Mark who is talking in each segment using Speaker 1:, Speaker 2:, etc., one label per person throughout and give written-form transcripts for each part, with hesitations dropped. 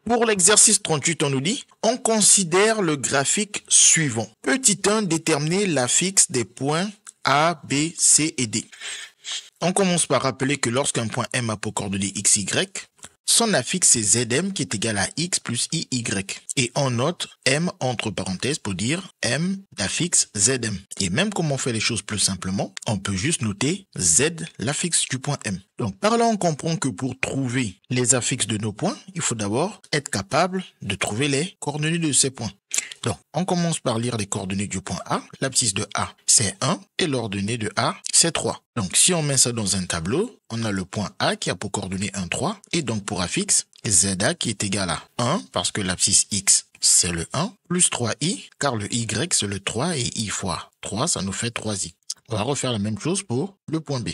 Speaker 1: Pour l'exercice 38, on nous dit, on considère le graphique suivant. Petit 1, déterminer l'affixe des points A, B, C et D. On commence par rappeler que lorsqu'un point M a pour coordonnées x, y, son affixe c'est Zm qui est égal à x plus iy. Et on note M entre parenthèses pour dire M d'affixe Zm. Et même comme on fait les choses plus simplement, on peut juste noter Z l'affixe du point M. Donc par là on comprend que pour trouver les affixes de nos points, il faut d'abord être capable de trouver les coordonnées de ces points. Donc, on commence par lire les coordonnées du point A. L'abscisse de A, c'est 1 et l'ordonnée de A, c'est 3. Donc, si on met ça dans un tableau, on a le point A qui a pour coordonnées 1, 3 et donc pour affixe ZA qui est égal à 1 parce que l'abscisse X, c'est le 1 plus 3i car le Y, c'est le 3 et i fois 3, ça nous fait 3i. On va refaire la même chose pour le point B.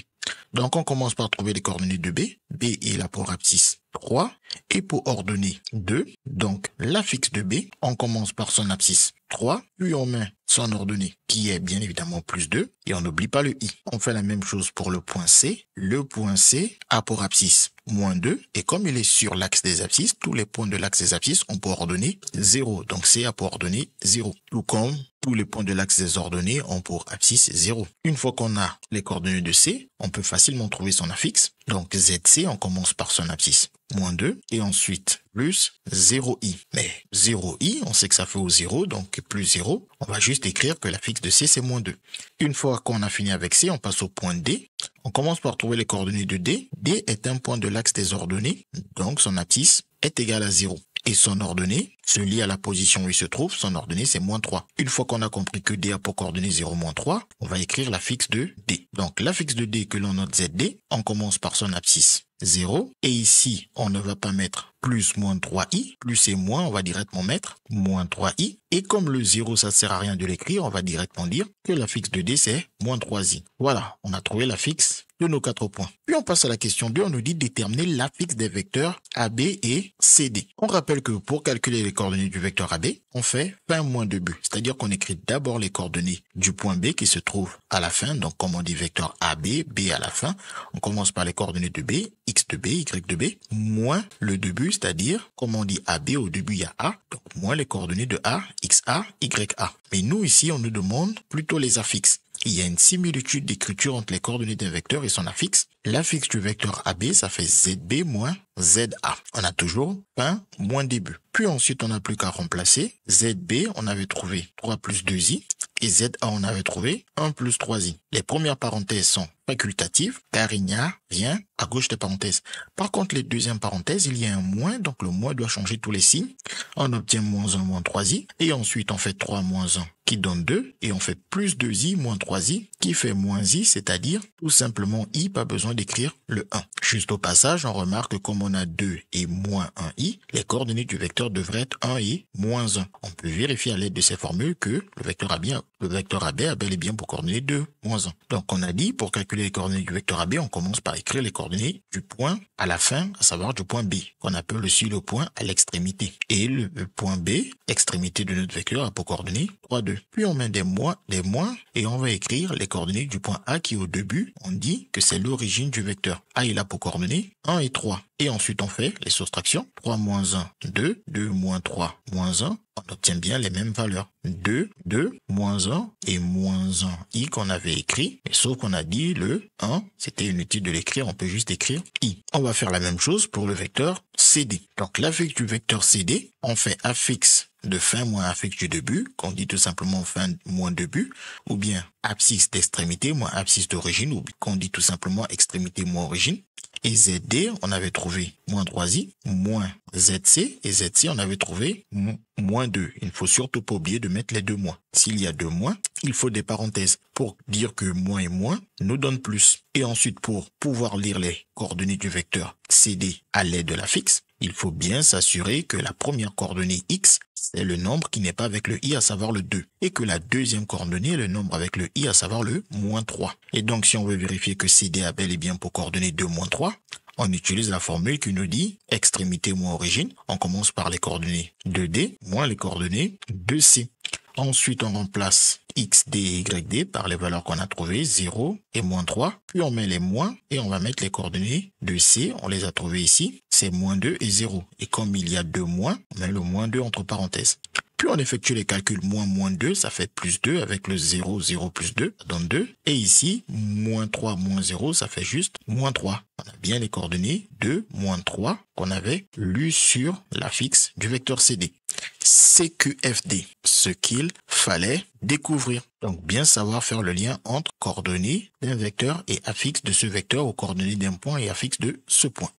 Speaker 1: Donc, on commence par trouver les coordonnées de B. B est là pour abscisse 3 et pour ordonnée 2. Donc, l'affixe de B, on commence par son abscisse 3, puis on met son ordonnée qui est bien évidemment plus 2 et on n'oublie pas le i. On fait la même chose pour le point C. Le point C a pour abscisse moins 2 et comme il est sur l'axe des abscisses, tous les points de l'axe des abscisses ont pour ordonnée 0. Donc, C a pour ordonnée 0. Tout comme tous les points de l'axe des ordonnées ont pour abscisse 0. Une fois qu'on a les coordonnées de C, on peut facilement trouver son affixe. Donc ZC, on commence par son abscisse moins 2 et ensuite plus 0i. Mais 0i, on sait que ça fait au 0, donc plus 0. On va juste écrire que l'affixe de C, c'est moins 2. Une fois qu'on a fini avec C, on passe au point D. On commence par trouver les coordonnées de D. D est un point de l'axe des ordonnées, donc son abscisse est égal à 0. Et son ordonnée se lie à la position où il se trouve. Son ordonnée, c'est moins 3. Une fois qu'on a compris que D a pour coordonnées 0, moins 3, on va écrire l'affixe de D. Donc, l'affixe de D que l'on note ZD, on commence par son abscisse 0. Et ici, on ne va pas mettre plus moins 3i. Plus et moins, on va directement mettre moins 3i. Et comme le 0, ça sert à rien de l'écrire, on va directement dire que l'affixe de D, c'est moins 3i. Voilà, on a trouvé l'affixe de nos 4 points. Puis on passe à la question 2, on nous dit déterminer l'affixe des vecteurs AB et CD. On rappelle que pour calculer les coordonnées du vecteur AB, on fait fin moins 2b. C'est-à-dire qu'on écrit d'abord les coordonnées du point B qui se trouve à la fin. Donc comme on dit vecteur AB, B à la fin, on commence par les coordonnées de B, X de B, Y de B, moins le 2b, c'est-à-dire comme on dit AB, au début il y a A, donc moins les coordonnées de A, XA, YA. Mais nous ici, on nous demande plutôt les affixes. Il y a une similitude d'écriture entre les coordonnées d'un vecteur et son affixe. L'affixe du vecteur AB, ça fait ZB moins ZA. On a toujours fin moins début. Puis ensuite, on n'a plus qu'à remplacer. ZB, on avait trouvé 3 plus 2i. Et ZA, on avait trouvé 1 plus 3i. Les premières parenthèses sont facultatives, car il n'y a rien à gauche des parenthèses. Par contre, les deuxièmes parenthèses, il y a un moins, donc le moins doit changer tous les signes. On obtient moins 1, moins 3i. Et ensuite, on fait 3 moins 1 qui donne 2. Et on fait plus 2i moins 3i qui fait moins i, c'est-à-dire tout simplement i, pas besoin d'écrire le 1. Juste au passage, on remarque que comme on a 2 et moins 1i, les coordonnées du vecteur devraient être 1 et moins 1. On peut vérifier à l'aide de ces formules que le vecteur AB a bel et bien pour coordonnées 2, moins 1. Donc on a dit, pour calculer les coordonnées du vecteur AB, on commence par écrire les coordonnées du point à la fin, à savoir du point B, qu'on appelle aussi le point à l'extrémité. Et le point B, extrémité de notre vecteur, a pour coordonnées 3, 2. Puis on met des moins, et on va écrire les coordonnées du point A qui au début, on dit que c'est l'origine du vecteur. A est là pour coordonnées 1 et 3. Et ensuite on fait les soustractions. 3 moins 1, 2, 2 moins 3, moins 1. On obtient bien les mêmes valeurs. 2, 2, moins 1 et moins 1 i qu'on avait écrit. Mais sauf qu'on a dit le 1, c'était inutile de l'écrire, on peut juste écrire i. On va faire la même chose pour le vecteur CD. Donc l'affixe du vecteur CD, on fait affixe de fin moins affixe du début, qu'on dit tout simplement fin moins début, ou bien abscisse d'extrémité moins abscisse d'origine, ou qu'on dit tout simplement extrémité moins origine. Et ZD, on avait trouvé moins 3i, moins ZC, et ZC, on avait trouvé moins 2. Il ne faut surtout pas oublier de mettre les deux moins. S'il y a deux moins, il faut des parenthèses pour dire que moins et moins nous donnent plus. Et ensuite, pour pouvoir lire les coordonnées du vecteur CD à l'aide de l'affixe, il faut bien s'assurer que la première coordonnée X, c'est le nombre qui n'est pas avec le i, à savoir le 2. Et que la deuxième coordonnée est le nombre avec le i, à savoir le moins 3. Et donc, si on veut vérifier que CD a bel et bien pour coordonnées 2, moins 3, on utilise la formule qui nous dit extrémité moins origine. On commence par les coordonnées de D moins les coordonnées de C. Ensuite, on remplace xd et yd par les valeurs qu'on a trouvées, 0 et moins 3. Puis on met les moins et on va mettre les coordonnées de c. On les a trouvées ici. C'est moins 2 et 0. Et comme il y a 2 moins, on met le moins 2 entre parenthèses. Puis on effectue les calculs moins 2, ça fait plus 2 avec le 0, 0 plus 2, ça donne 2. Et ici, moins 3, moins 0, ça fait juste moins 3. On a bien les coordonnées de moins 3 qu'on avait lues sur l'affixe du vecteur CD. CQFD, ce qu'il fallait découvrir. Donc bien savoir faire le lien entre coordonnées d'un vecteur et affixe de ce vecteur ou coordonnées d'un point et affixe de ce point.